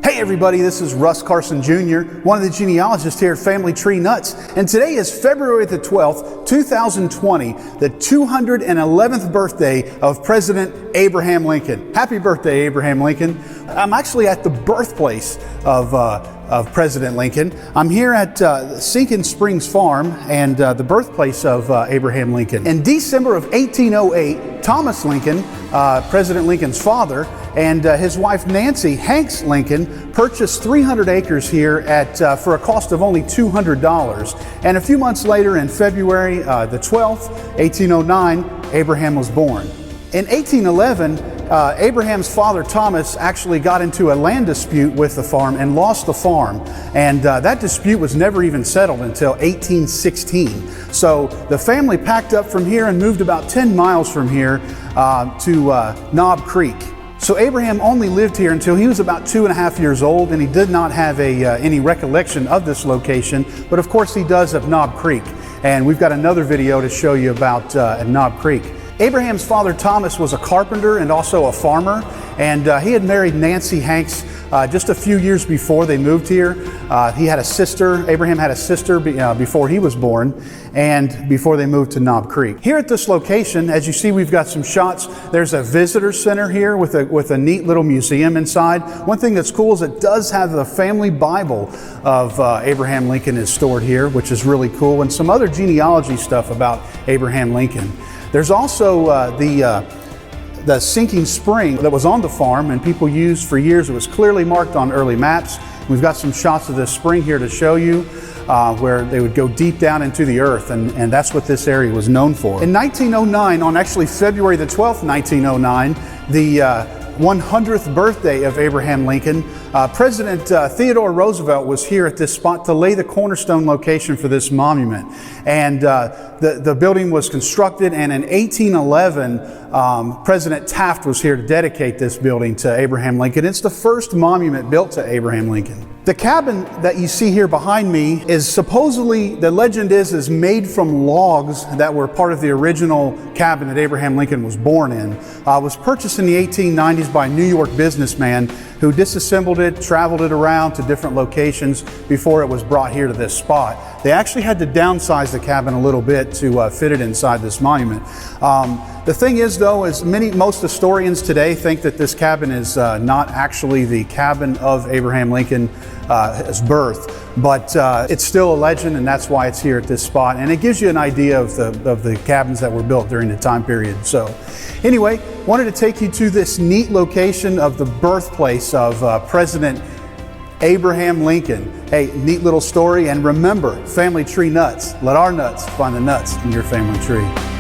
Hey everybody, this is Russ Carson Jr., one of the genealogists here at Family Tree Nuts, and today is February the 12th, 2020, the 211th birthday of President Abraham Lincoln. Happy birthday, Abraham Lincoln. I'm actually at the birthplace of President Lincoln. I'm here at Sinking Springs Farm and the birthplace of Abraham Lincoln. In December of 1808, Thomas Lincoln, President Lincoln's father, and his wife Nancy Hanks Lincoln purchased 300 acres here for a cost of only $200. And a few months later, in February the 12th, 1809, Abraham was born. In 1811, Abraham's father Thomas actually got into a land dispute with the farm and lost the farm. And that dispute was never even settled until 1816. So the family packed up from here and moved about 10 miles from here to Knob Creek. So Abraham only lived here until he was about 2.5 years old, and he did not have any recollection of this location, but of course he does of Knob Creek. And we've got another video to show you about Knob Creek. Abraham's father Thomas was a carpenter and also a farmer, and he had married Nancy Hanks just a few years before they moved here. He had a sister, Abraham had a sister before he was born, and before they moved to Knob Creek. Here at this location, as you see, we've got some shots. There's a visitor center here with a neat little museum inside. One thing that's cool is it does have the family Bible of Abraham Lincoln is stored here, which is really cool, and some other genealogy stuff about Abraham Lincoln. There's also the sinking spring that was on the farm and people used for years. It was clearly marked on early maps. We've got some shots of this spring here to show you where they would go deep down into the earth, and that's what this area was known for. In 1909, on actually February the 12th, 1909, the 100th birthday of Abraham Lincoln, President Theodore Roosevelt was here at this spot to lay the cornerstone location for this monument. And the building was constructed, and in 1811, President Taft was here to dedicate this building to Abraham Lincoln. It's the first monument built to Abraham Lincoln. The cabin that you see here behind me is supposedly, the legend is made from logs that were part of the original cabin that Abraham Lincoln was born in. Was purchased in the 1890s by a New York businessman who disassembled it, traveled it around to different locations before it was brought here to this spot. They actually had to downsize the cabin a little bit to fit it inside this monument. The thing is, though, is most historians today think that this cabin is not actually the cabin of Abraham Lincoln, his birth, but it's still a legend, and that's why it's here at this spot. And it gives you an idea of the cabins that were built during the time period. So anyway, wanted to take you to this neat location of the birthplace of President Abraham Lincoln. Hey, neat little story, and remember, Family Tree Nuts. Let our nuts find the nuts in your family tree.